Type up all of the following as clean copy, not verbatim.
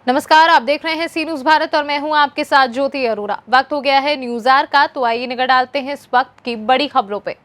नमस्कार, आप देख रहे हैं सी न्यूज भारत और मैं हूं आपके साथ ज्योति अरोरा। वक्त हो गया है न्यूज आवर का, तो आइए नजर डालते हैं इस वक्त की बड़ी खबरों पे।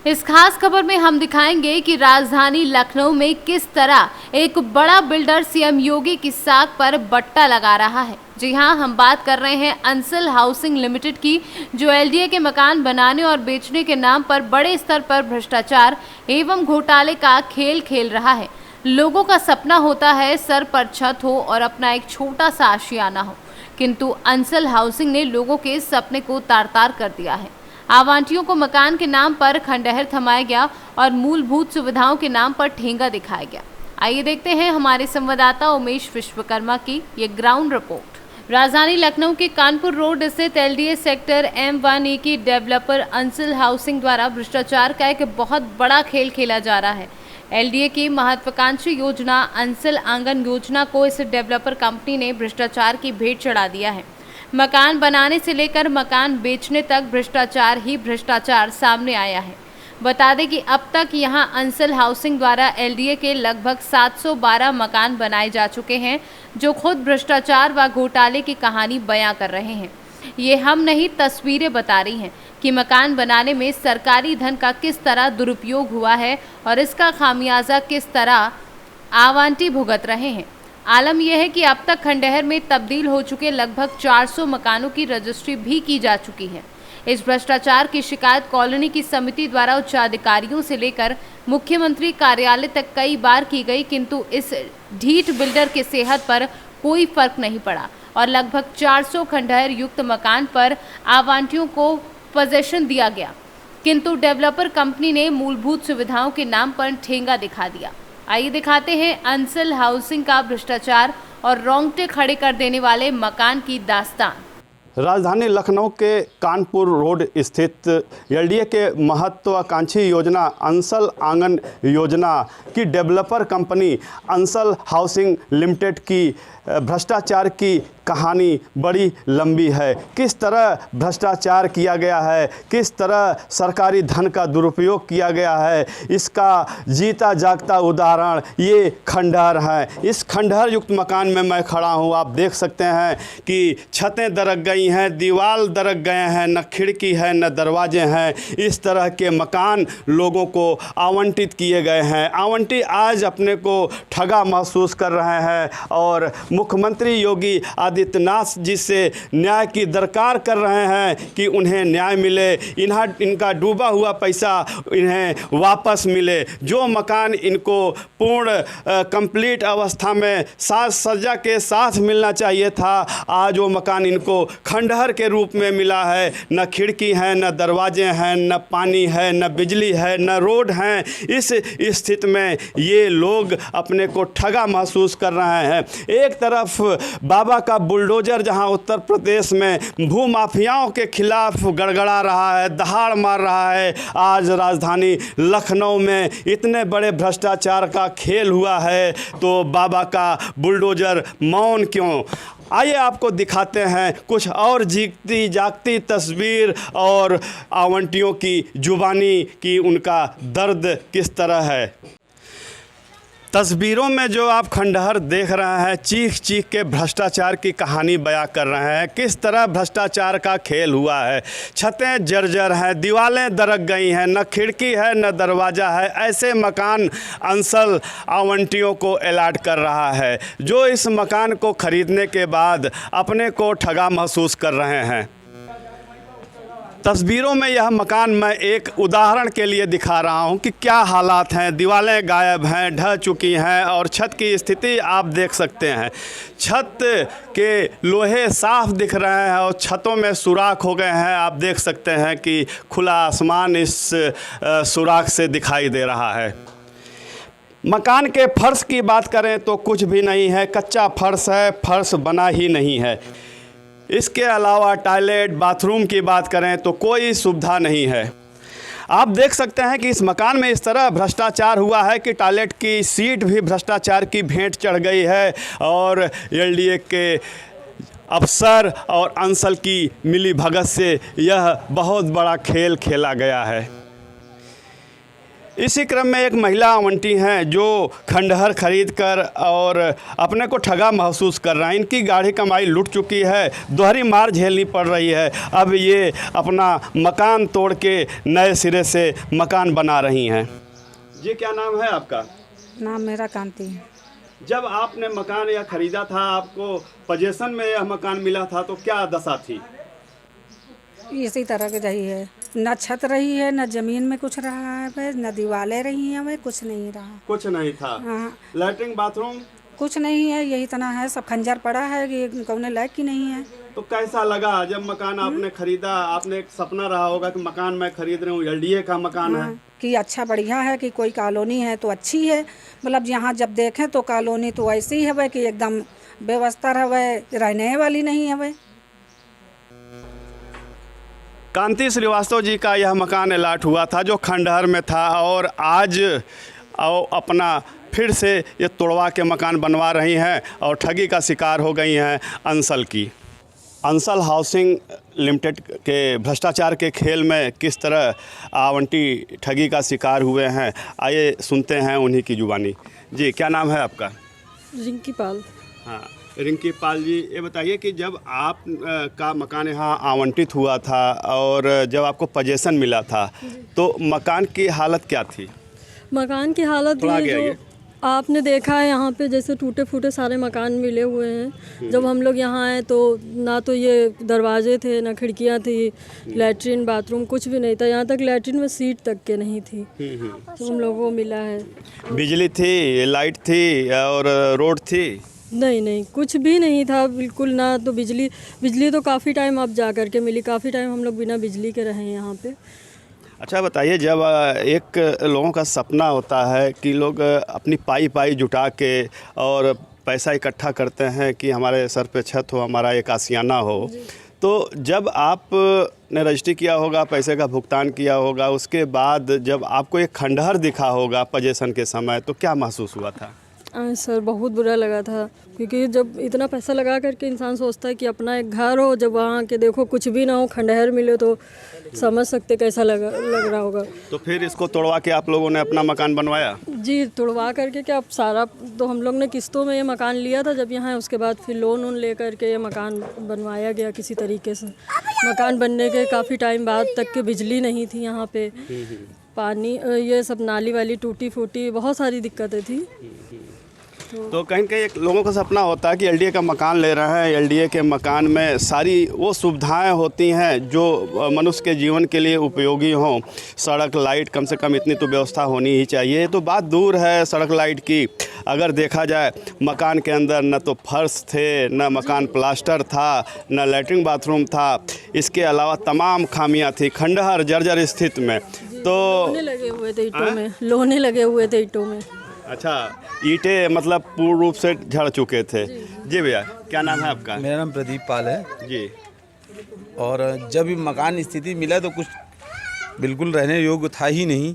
इस खास खबर में हम दिखाएंगे कि राजधानी लखनऊ में किस तरह एक बड़ा बिल्डर सीएम योगी की साख पर बट्टा लगा रहा है। जी हां, हम बात कर रहे हैं अंसल हाउसिंग लिमिटेड की, जो एलडीए के मकान बनाने और बेचने के नाम पर बड़े स्तर पर भ्रष्टाचार एवं घोटाले का खेल खेल रहा है। लोगों का सपना होता है सर पर छत हो और अपना एक छोटा सा आशियाना हो, किंतु अंसल हाउसिंग ने लोगों के सपने को तार-तार कर दिया है। आवांटियों को मकान के नाम पर खंडहर थमाया गया और मूलभूत सुविधाओं के नाम पर ठेंगा दिखाया गया। आइए देखते हैं हमारे संवाददाता उमेश विश्वकर्मा की ये ग्राउंड रिपोर्ट। राजधानी लखनऊ के कानपुर रोड स्थित एलडीए सेक्टर M1E की डेवलपर अंसल हाउसिंग द्वारा भ्रष्टाचार का एक बहुत बड़ा खेल खेला जा रहा है। एलडीए की महत्वाकांक्षी योजना अंसल आंगन योजना को इस डेवलपर कंपनी ने भ्रष्टाचार की भेंट चढ़ा दिया है। मकान बनाने से लेकर मकान बेचने तक भ्रष्टाचार ही भ्रष्टाचार सामने आया है। बता दें कि अब तक यहां अंसल हाउसिंग द्वारा एलडीए के लगभग 712 मकान बनाए जा चुके हैं, जो खुद भ्रष्टाचार व घोटाले की कहानी बयां कर रहे हैं। ये हम नहीं, तस्वीरें बता रही हैं कि मकान बनाने में सरकारी धन का किस तरह दुरुपयोग हुआ है और इसका खामियाजा किस तरह आवांटी भुगत रहे हैं। आलम यह है कि अब तक खंडहर में तब्दील हो चुके लगभग 400 मकानों की रजिस्ट्री भी की जा चुकी है। इस भ्रष्टाचार की शिकायत कॉलोनी की समिति द्वारा उच्चाधिकारियों से लेकर मुख्यमंत्री कार्यालय तक कई बार की गई, किंतु इस ढीठ बिल्डर के सेहत पर कोई फर्क नहीं पड़ा और लगभग 400 खंडहर युक्त मकान पर आवांटियों को पोजेशन दिया गया, किंतु डेवलपर कंपनी ने मूलभूत सुविधाओं के नाम पर ठेंगा दिखा दिया। आइए दिखाते हैं अंसल हाउसिंग का भ्रष्टाचार और रोंगटे खड़े कर देने वाले मकान की दास्तान। राजधानी लखनऊ के कानपुर रोड स्थित एलडीए के महत्वाकांक्षी योजना अंसल आंगन योजना की developer company Ansal housing limited की भ्रष्टाचार की कहानी बड़ी लंबी है। किस तरह भ्रष्टाचार किया गया है, किस तरह सरकारी धन का दुरुपयोग किया गया है, इसका जीता जागता उदाहरण ये खंडहर है। इस खंडहर युक्त मकान में मैं खड़ा हूँ। आप देख सकते हैं कि छतें दरक गई हैं, दीवार दरक गए हैं, न खिड़की है न दरवाजे हैं। इस तरह के मकान लोगों को आवंटित किए गए हैं। आवंटी आज अपने को ठगा महसूस कर रहे हैं और मुख्यमंत्री योगी आदित्यनाथ जी से न्याय की दरकार कर रहे हैं कि उन्हें न्याय मिले, इनका डूबा हुआ पैसा इन्हें वापस मिले। जो मकान इनको पूर्ण कंप्लीट अवस्था में साज सज्जा के साथ मिलना चाहिए था, आज वो मकान इनको खंडहर के रूप में मिला है। न खिड़की है, न दरवाजे हैं, न पानी है, न बिजली है, न रोड हैं। इस स्थिति में ये लोग अपने को ठगा महसूस कर रहे हैं। एक तरफ बाबा का बुलडोजर जहां उत्तर प्रदेश में भू माफियाओं के खिलाफ गड़गड़ा रहा है, दहाड़ मार रहा है, आज राजधानी लखनऊ में इतने बड़े भ्रष्टाचार का खेल हुआ है, तो बाबा का बुलडोजर मौन क्यों? आइए आपको दिखाते हैं कुछ और जीती जागती तस्वीर और आवंटियों की जुबानी की उनका दर्द किस तरह है। तस्वीरों में जो आप खंडहर देख रहे हैं, चीख चीख के भ्रष्टाचार की कहानी बयां कर रहे हैं। किस तरह भ्रष्टाचार का खेल हुआ है। छतें जर्जर हैं, दीवारें दरक गई हैं, न खिड़की है न दरवाज़ा है। ऐसे मकान अंसल आवंटियों को अलॉट कर रहा है, जो इस मकान को ख़रीदने के बाद अपने को ठगा महसूस कर रहे हैं। तस्वीरों में यह मकान मैं एक उदाहरण के लिए दिखा रहा हूं कि क्या हालात हैं। दीवारें गायब हैं, ढह चुकी हैं और छत की स्थिति आप देख सकते हैं। छत के लोहे साफ दिख रहे हैं और छतों में सुराख हो गए हैं। आप देख सकते हैं कि खुला आसमान इस सुराख से दिखाई दे रहा है। मकान के फर्श की बात करें तो कुछ भी नहीं है, कच्चा फर्श है, फर्श बना ही नहीं है। इसके अलावा टॉयलेट बाथरूम की बात करें तो कोई सुविधा नहीं है। आप देख सकते हैं कि इस मकान में इस तरह भ्रष्टाचार हुआ है कि टॉयलेट की सीट भी भ्रष्टाचार की भेंट चढ़ गई है और एलडीए के अफसर और अंसल की मिली भगत से यह बहुत बड़ा खेल खेला गया है। इसी क्रम में एक महिला आवंटी हैं जो खंडहर खरीद कर और अपने को ठगा महसूस कर रहे हैं। इनकी गाढ़ी कमाई लुट चुकी है, दोहरी मार झेलनी पड़ रही है। अब ये अपना मकान तोड़ के नए सिरे से मकान बना रही हैं। जी, क्या नाम है आपका? नाम मेरा कांति है। जब आपने मकान यह खरीदा था, आपको पोजीशन में यह मकान मिला था, तो क्या दशा थी? इसी तरह की रही है, न छत रही है, न जमीन में कुछ रहा है, न दीवारें रही हैं, वह कुछ नहीं रहा। कुछ नहीं था। हाँ, लैट्रिन बाथरूम कुछ नहीं है, यही इतना है, सब खंजर पड़ा है कि कौने लायक की नहीं है। तो कैसा लगा जब मकान आपने खरीदा? आपने एक सपना रहा होगा कि मकान मैं खरीद रही हूँ, एलडीए का मकान है, कि अच्छा बढ़िया है, कि कोई कॉलोनी है तो अच्छी है। मतलब यहाँ जब देखें तो कॉलोनी तो ऐसी है वह कि एकदम व्यवस्था है, वह रहने वाली नहीं है। वह कांति श्रीवास्तव जी का यह मकान अलाट हुआ था जो खंडहर में था, और आज अपना फिर से ये तोड़वा के मकान बनवा रही हैं और ठगी का शिकार हो गई हैं अंसल की। अंसल हाउसिंग लिमिटेड के भ्रष्टाचार के खेल में किस तरह आवंटी ठगी का शिकार हुए हैं, आइए सुनते हैं उन्हीं की जुबानी। जी, क्या नाम है आपका? रिंकी पाल। हाँ, रिंकी पाल जी, ये बताइए कि जब आप का मकान यहाँ आवंटित हुआ था और जब आपको पोजीशन मिला था, तो मकान की हालत क्या थी? मकान की हालत थोड़ा ये आगे जो आइए। आपने देखा है यहाँ पे जैसे टूटे फूटे सारे मकान मिले हुए हैं। जब हम लोग यहाँ आए तो ना तो ये दरवाजे थे, ना खिड़कियाँ थी, लैट्रिन बाथरूम कुछ भी नहीं था। यहाँ तक लैट्रिन में सीट तक के नहीं थी। तो हम लोगों को मिला है। बिजली थी, लाइट थी और रोड थी? नहीं, कुछ भी नहीं था बिल्कुल। ना तो बिजली तो काफ़ी टाइम अब जा कर के मिली। काफ़ी टाइम हम लोग बिना बिजली के रहे हैं यहाँ पे। अच्छा बताइए, जब एक लोगों का सपना होता है कि लोग अपनी पाई जुटा के और पैसा इकट्ठा करते हैं कि हमारे सर पे छत हो, हमारा एक आशियाना हो, तो जब आपने रजिस्ट्री किया होगा, पैसे का भुगतान किया होगा, उसके बाद जब आपको एक खंडहर दिखा होगा पोजीशन के समय, तो क्या महसूस हुआ था? सर बहुत बुरा लगा था, क्योंकि जब इतना पैसा लगा करके इंसान सोचता है कि अपना एक घर हो, जब वहाँ के देखो कुछ भी ना हो, खंडहर मिले, तो समझ सकते कैसा लग रहा होगा। तो फिर इसको तोड़वा के आप लोगों ने अपना मकान बनवाया? जी, तोड़वा करके क्या, अब सारा तो हम लोग ने किस्तों में ये मकान लिया था जब यहाँ, उसके बाद फिर लोन ले करके ये मकान बनवाया गया किसी तरीके से। मकान बनने के काफ़ी टाइम बाद तक के बिजली नहीं थी यहाँ पे, पानी ये सब नाली वाली टूटी फूटी, बहुत सारी दिक्कतें थी। तो कहीं कहीं एक लोगों का सपना होता है कि एलडीए का मकान ले रहे हैं, एलडीए के मकान में सारी वो सुविधाएं होती हैं जो मनुष्य के जीवन के लिए उपयोगी हों। सड़क, लाइट, कम से कम इतनी तो व्यवस्था होनी ही चाहिए। तो बात दूर है सड़क लाइट की, अगर देखा जाए मकान के अंदर न तो फर्श थे, न मकान प्लास्टर था, न लैट्रिन बाथरूम था, इसके अलावा तमाम खामियां थी, खंडहर जर्जर स्थिति में। तो लोने लगे हुए थे ईंटों में, लोने लगे हुए थे ईंटों में। अच्छा, ईंटें मतलब पूर्ण रूप से झड़ चुके थे। जी भैया, क्या नाम है आपका? मेरा नाम प्रदीप पाल है जी। और जब ये मकान स्थिति मिला तो कुछ बिल्कुल रहने योग्य था ही नहीं,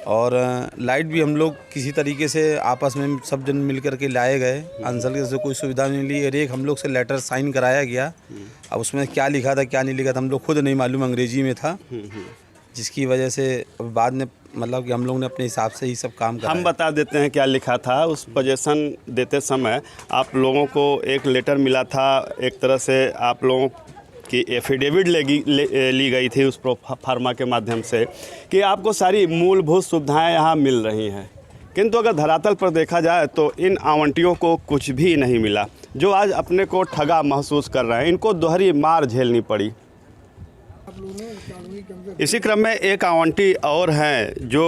और लाइट भी हम लोग किसी तरीके से आपस में सब जन मिल कर के लाए गए। अंसल के से कोई सुविधा नहीं ली, और एक हम लोग से लेटर साइन कराया गया। अब उसमें क्या लिखा था क्या नहीं लिखा था हम लोग खुद नहीं मालूम, अंग्रेजी में था, जिसकी वजह से बाद में मतलब कि हम लोग ने अपने हिसाब से ही सब काम कराया। हम बता देते हैं क्या लिखा था। उस पोजीशन देते समय आप लोगों को एक लेटर मिला था, एक तरह से आप लोगों की एफिडेविट ली गई थी उस फार्मा के माध्यम से कि आपको सारी मूलभूत सुविधाएं यहाँ मिल रही हैं। किंतु अगर धरातल पर देखा जाए तो इन आवंटियों को कुछ भी नहीं मिला, जो आज अपने को ठगा महसूस कर रहे हैं। इनको दोहरी मार झेलनी पड़ी। इसी क्रम में एक आवंटी और हैं जो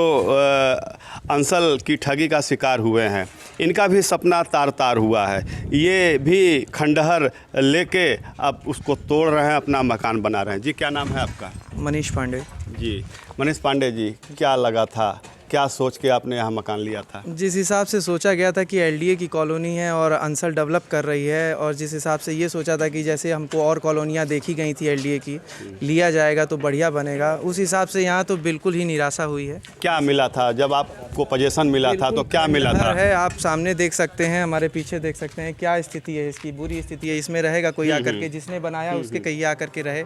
अंसल की ठगी का शिकार हुए हैं। इनका भी सपना तार तार हुआ है। ये भी खंडहर लेके अब उसको तोड़ रहे हैं, अपना मकान बना रहे हैं। जी, क्या नाम है आपका? मनीष पांडे। जी, मनीष पांडे जी, क्या लगा था, क्या सोच के आपने यहाँ मकान लिया था? जिस हिसाब से सोचा गया था कि एलडीए की कॉलोनी है और अंसल डेवलप कर रही है, और जिस हिसाब से ये सोचा था कि जैसे हमको और कॉलोनियाँ देखी गई थी एलडीए की, लिया जाएगा तो बढ़िया बनेगा, उस हिसाब से यहाँ तो बिल्कुल ही निराशा हुई है। क्या मिला था जब आपको पोजीशन मिला था, तो क्या मिला था? है, आप सामने देख सकते हैं, हमारे पीछे देख सकते हैं क्या स्थिति है इसकी, बुरी स्थिति है। इसमें रहेगा कोई आकर के, जिसने बनाया उसके कहीं आकर के रहे,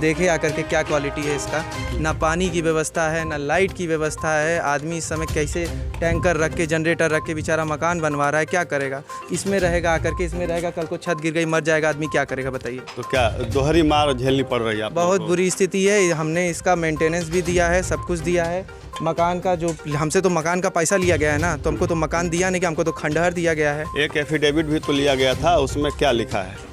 देखे आकर के क्या क्वालिटी है इसका। ना पानी की व्यवस्था है, ना लाइट की व्यवस्था है। आदमी इस समय कैसे टैंकर रख के, जनरेटर रख के बेचारा मकान बनवा रहा है, क्या करेगा? इसमें रहेगा आकर के, इसमें रहेगा, कल को छत गिर गई, मर जाएगा आदमी, क्या करेगा बताइए? तो क्या दोहरी मार झेलनी पड़ रही है? बहुत बुरी स्थिति है। हमने इसका मेंटेनेंस भी दिया है, सब कुछ दिया है। मकान का जो हमसे तो मकान का पैसा लिया गया है ना, तो हमको तो मकान दिया नहीं, कि हमको तो खंडहर दिया गया है। एक एफिडेविट भी तो लिया गया था, उसमें क्या लिखा है?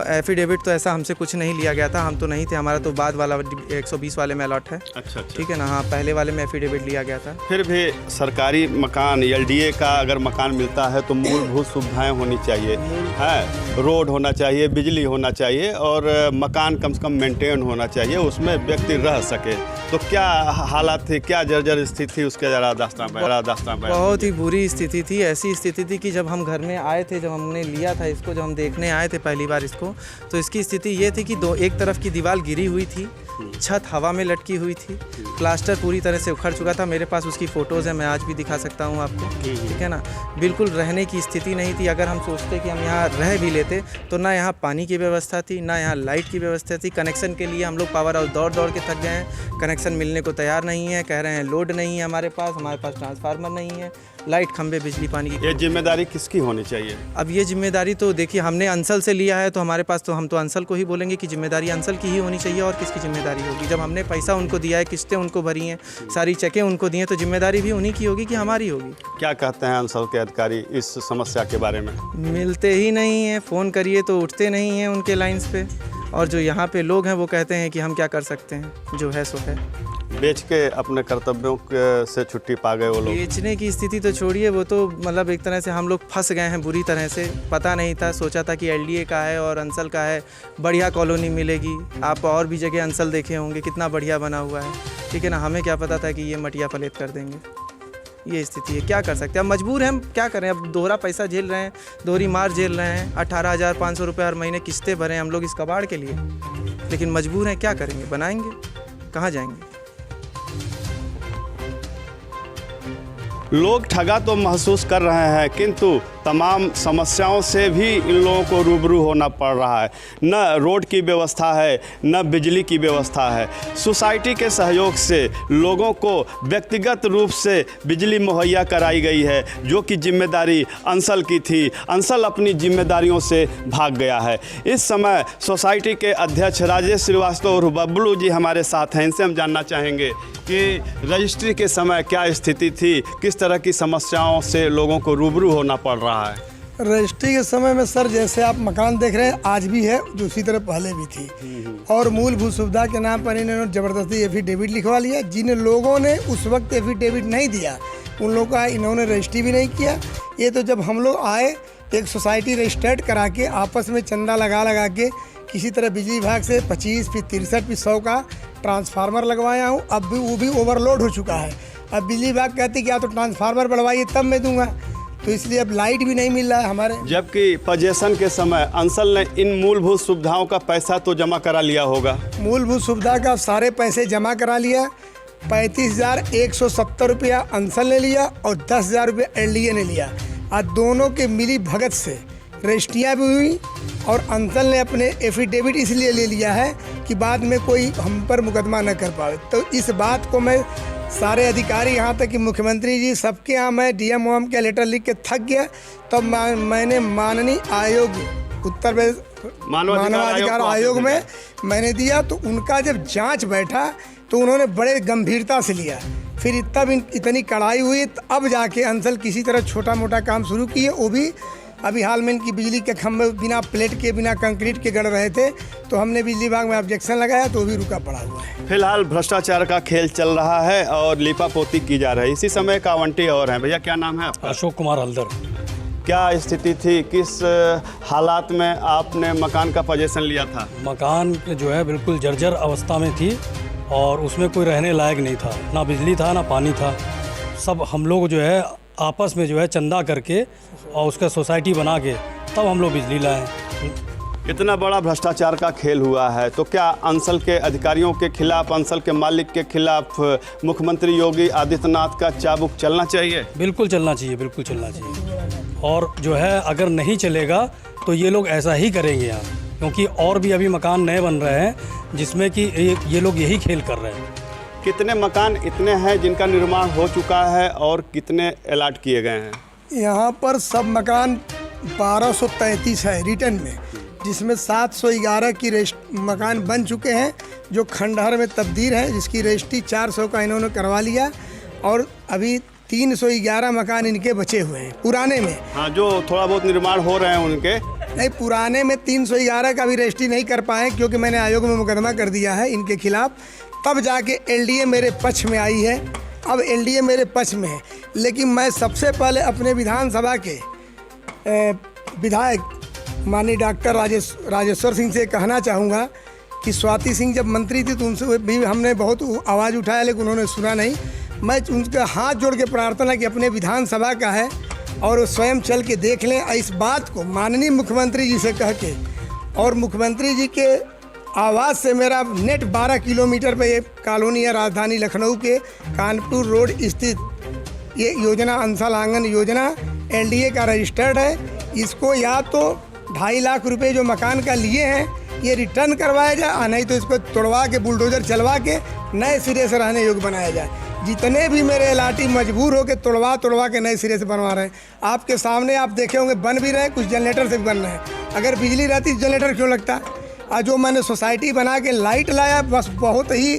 एफिडेविट तो ऐसा हमसे कुछ नहीं लिया गया था, हम तो नहीं थे, हमारा तो बाद वाला 120 वाले में अलॉट है। अच्छा। ठीक है ना। हाँ, पहले वाले में एफिडेविट लिया गया था। फिर भी सरकारी मकान, एलडीए का अगर मकान मिलता है तो मूलभूत सुविधाएं होनी चाहिए, है रोड होना चाहिए, बिजली होना चाहिए और मकान कम से कम मेंटेन होना चाहिए, उसमें व्यक्ति रह सके। तो क्या हालात थी, क्या जर्जर स्थिति थी उसके? जरा दास्तां बहुत ही बुरी स्थिति थी। ऐसी स्थिति थी कि जब हम घर में आए थे, जब हमने लिया था इसको, जब हम देखने आए थे पहली बार इसको, तो इसकी स्थिति ये थी कि एक तरफ की दीवार गिरी हुई थी, छत हवा में लटकी हुई थी, प्लास्टर पूरी तरह से उखड़ चुका था। मेरे पास उसकी फ़ोटोज़ हैं, मैं आज भी दिखा सकता हूँ आपको। ठीक है ना। बिल्कुल रहने की स्थिति नहीं थी। अगर हम सोचते कि हम यहाँ रह भी लेते तो ना यहाँ पानी की व्यवस्था थी, ना यहाँ लाइट की व्यवस्था थी। कनेक्शन के लिए हम लोग पावर हाउस दौड़ दौड़ के थक गए हैं, कनेक्शन मिलने को तैयार नहीं है, कह रहे हैं लोड नहीं है हमारे पास ट्रांसफार्मर नहीं है, लाइट, खंबे, बिजली, पानी की। ये जिम्मेदारी किसकी होनी चाहिए? अब ये जिम्मेदारी तो देखिए, हमने अंसल से लिया है तो हमारे पास तो हम तो अंसल को ही बोलेंगे कि जिम्मेदारी अंसल की ही होनी चाहिए, और किसकी जिम्मेदारी होगी? जब हमने पैसा उनको दिया है, किस्तें उनको भरी हैं, सारी चेकें उनको दी हैं, तो जिम्मेदारी भी उन्हीं की होगी कि हमारी होगी? क्या कहते हैं अंसल के अधिकारी इस समस्या के बारे में? मिलते ही नहीं हैं, फ़ोन करिए तो उठते नहीं हैं उनके लाइन्स पे, और जो यहाँ पे लोग हैं वो कहते हैं कि हम क्या कर सकते हैं, जो है सो है। बेच के अपने कर्तव्यों से छुट्टी पा गए वो लोग। बेचने की स्थिति तो छोड़िए, वो तो मतलब एक तरह से हम लोग फंस गए हैं बुरी तरह से। पता नहीं था, सोचा था कि एलडीए का है और अंसल का है, बढ़िया कॉलोनी मिलेगी। आप और भी जगह अंसल देखे होंगे, कितना बढ़िया बना हुआ है। ठीक है ना। हमें क्या पता था कि ये मटिया पलेट कर देंगे। ये स्थिति है, क्या कर सकते हैं? अब मजबूर हैं, हम क्या करें? अब दोहरा पैसा झेल रहे हैं, दोहरी मार झेल रहे हैं। 18,500 रुपये हर महीने किस्तें भरें हम लोग इस कबाड़ के लिए, लेकिन मजबूर हैं, क्या करेंगे? बनाएंगे, कहाँ जाएंगे? लोग ठगा तो महसूस कर रहे हैं, किंतु तमाम समस्याओं से भी इन लोगों को रूबरू होना पड़ रहा है। न रोड की व्यवस्था है, न बिजली की व्यवस्था है। सोसाइटी के सहयोग से लोगों को व्यक्तिगत रूप से बिजली मुहैया कराई गई है, जो कि जिम्मेदारी अंसल की थी। अंसल अपनी जिम्मेदारियों से भाग गया है। इस समय सोसाइटी के अध्यक्ष राजेश श्रीवास्तव और बबलू जी हमारे साथ हैं। इनसे हम जानना चाहेंगे कि रजिस्ट्री के समय क्या स्थिति थी, किस तरह की समस्याओं से लोगों को रूबरू होना पड़ रहा है? रजिस्ट्री के समय में सर, जैसे आप मकान देख रहे हैं आज भी है, जो उसी तरह पहले भी थी, और मूलभूत सुविधा के नाम पर इन्होंने ज़बरदस्ती एफिडेविट लिखवा लिया। जिन लोगों ने उस वक्त एफिडेविट नहीं दिया उन लोगों का इन्होंने रजिस्ट्री भी नहीं किया। ये तो जब हम लोग आए एक सोसाइटी रजिस्टर्ड करा के आपस में चंदा लगा के किसी तरह बिजली विभाग से 25 फिर 63 फिर 100 का ट्रांसफार्मर लगवाया हूँ। अब भी वो भी ओवरलोड हो चुका है। अब बिजली विभाग कहती कि या तो ट्रांसफार्मर बढ़वाइए तब मैं दूंगा, तो इसलिए अब लाइट भी नहीं मिल रहा है हमारे। जबकि पजेशन के समय अंसल ने इन मूलभूत सुविधाओं का पैसा तो जमा करा लिया होगा। मूलभूत सुविधा का सारे पैसे जमा करा लिया। 35,170 रुपया अंसल ने लिया और 10,000 रुपया एलडीए ने लिया, और दोनों के मिली भगत से रजिस्ट्रियाँ भी हुई, और अंसल ने अपने एफिडेविट इसलिए ले लिया है कि बाद में कोई हम पर मुकदमा न कर पाए। तो इस बात को मैं सारे अधिकारी, यहाँ तक कि मुख्यमंत्री जी, सबके यहाँ मैं डीएम ओएम के लेटर लिख के थक गया। तब मैंने माननीय आयोग, उत्तर प्रदेश मानवाधिकार आयोग में मैंने दिया, तो उनका जब जांच बैठा तो उन्होंने बड़े गंभीरता से लिया। फिर तब इतनी कड़ाई हुई, तो अब जाके अंसल किसी तरह छोटा मोटा काम शुरू किए। वो भी अभी हाल में इनकी बिजली के खंभे बिना प्लेट के, बिना कंक्रीट के गड़ रहे थे, तो हमने बिजली विभाग में ऑब्जेक्शन लगाया, तो वो भी रुका पड़ा हुआ है। फिलहाल भ्रष्टाचार का खेल चल रहा है और लीपापोती की जा रही है। इसी समय का आवंटी और है। भैया क्या नाम है आपका? अशोक कुमार हल्दर। क्या स्थिति थी, किस हालात में आपने मकान का पोजीशन लिया था? मकान जो है बिल्कुल जर्जर अवस्था में थी और उसमें कोई रहने लायक नहीं था, ना बिजली था ना पानी था। सब हम लोग जो है आपस में जो है चंदा करके और उसका सोसाइटी बना के तब हम लोग बिजली लाए। इतना बड़ा भ्रष्टाचार का खेल हुआ है, तो क्या अंसल के अधिकारियों के खिलाफ, अंसल के मालिक के खिलाफ मुख्यमंत्री योगी आदित्यनाथ का चाबुक चलना चाहिए? बिल्कुल चलना चाहिए, बिल्कुल चलना चाहिए। और जो है अगर नहीं चलेगा तो ये लोग ऐसा ही करेंगे यहाँ, क्योंकि और भी अभी मकान नए बन रहे हैं जिसमें कि ये लोग यही खेल कर रहे हैं। कितने मकान इतने हैं जिनका निर्माण हो चुका है और कितने अलॉट किए गए हैं? यहाँ पर सब मकान 1233 है रिटर्न में, जिसमें 711 की मकान बन चुके हैं जो खंडहर में तब्दील है, जिसकी रजिस्ट्री 400 का इन्होंने करवा लिया और अभी 311 मकान इनके बचे हुए हैं पुराने में। हाँ, जो थोड़ा बहुत निर्माण हो रहे हैं उनके नहीं, पुराने में 311 का भी रजिस्ट्री नहीं कर पाए क्योंकि मैंने आयोग में मुकदमा कर दिया है इनके खिलाफ, तब जाके एलडीए मेरे पक्ष में आई है। अब एलडीए मेरे पक्ष में है, लेकिन मैं सबसे पहले अपने विधानसभा के विधायक माननीय डॉक्टर राजेश्वर सिंह से कहना चाहूँगा कि स्वाति सिंह जब मंत्री थी तो उनसे भी हमने बहुत आवाज़ उठाया, लेकिन उन्होंने सुना नहीं। मैं उनका हाथ जोड़ के प्रार्थना कि अपने विधानसभा का है और वो स्वयं चल के देख लें, इस बात को माननीय मुख्यमंत्री जी से कह के, और मुख्यमंत्री जी के आवाज़ से मेरा नेट 12 किलोमीटर पे ये कॉलोनी है राजधानी लखनऊ के कानपुर रोड स्थित। ये योजना अंसल आंगन योजना एलडीए का रजिस्टर्ड है। इसको या तो 2.5 लाख रुपए जो मकान का लिए हैं ये रिटर्न करवाया जाए, नहीं तो इसको तोड़वा के बुलडोजर चलवा के नए सिरे से रहने योग्य बनाया जाए। जितने भी मेरे इलाटी मजबूर हो के तोड़वा के नए सिरे से बनवा रहे हैं, आपके सामने आप देखे होंगे बन भी रहे हैं, कुछ जनरेटर से भी बन रहे हैं। अगर बिजली रहती तो जनरेटर क्यों लगता? और जो मैंने सोसाइटी बना के लाइट लाया, बस बहुत ही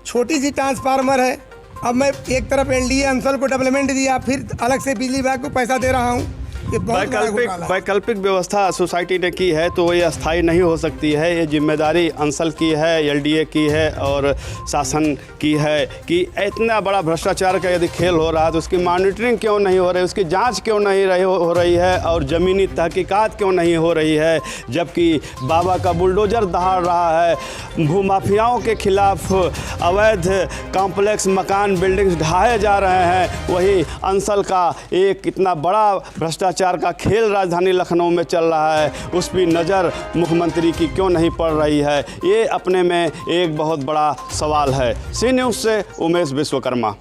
छोटी सी ट्रांसफार्मर है। अब मैं एक तरफ एलडीए अंसल को डेवलपमेंट दिया, फिर अलग से बिजली विभाग को पैसा दे रहा हूँ। वैकल्पिक व्यवस्था सोसाइटी ने की है तो ये अस्थायी नहीं हो सकती है। ये जिम्मेदारी अंसल की है, एलडीए की है और शासन की है कि इतना बड़ा भ्रष्टाचार का यदि खेल हो रहा है तो उसकी मॉनिटरिंग क्यों नहीं हो रही, उसकी जांच क्यों नहीं हो रही है और ज़मीनी तहकीकात क्यों नहीं हो रही है, जबकि बाबा का बुलडोजर दहाड़ रहा है। भूमाफियाओं के खिलाफ अवैध कॉम्प्लेक्स मकान बिल्डिंग्स ढाए जा रहे हैं, वहीं अंसल का एक इतना बड़ा भ्रष्टाचार का खेल राजधानी लखनऊ में चल रहा है, उस पर नज़र मुख्यमंत्री की क्यों नहीं पड़ रही है, ये अपने में एक बहुत बड़ा सवाल है। सी न्यूज़ से उमेश विश्वकर्मा।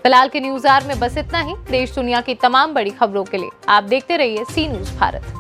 फिलहाल के न्यूज़ आवर में बस इतना ही। देश दुनिया की तमाम बड़ी खबरों के लिए आप देखते रहिए सी न्यूज़ भारत।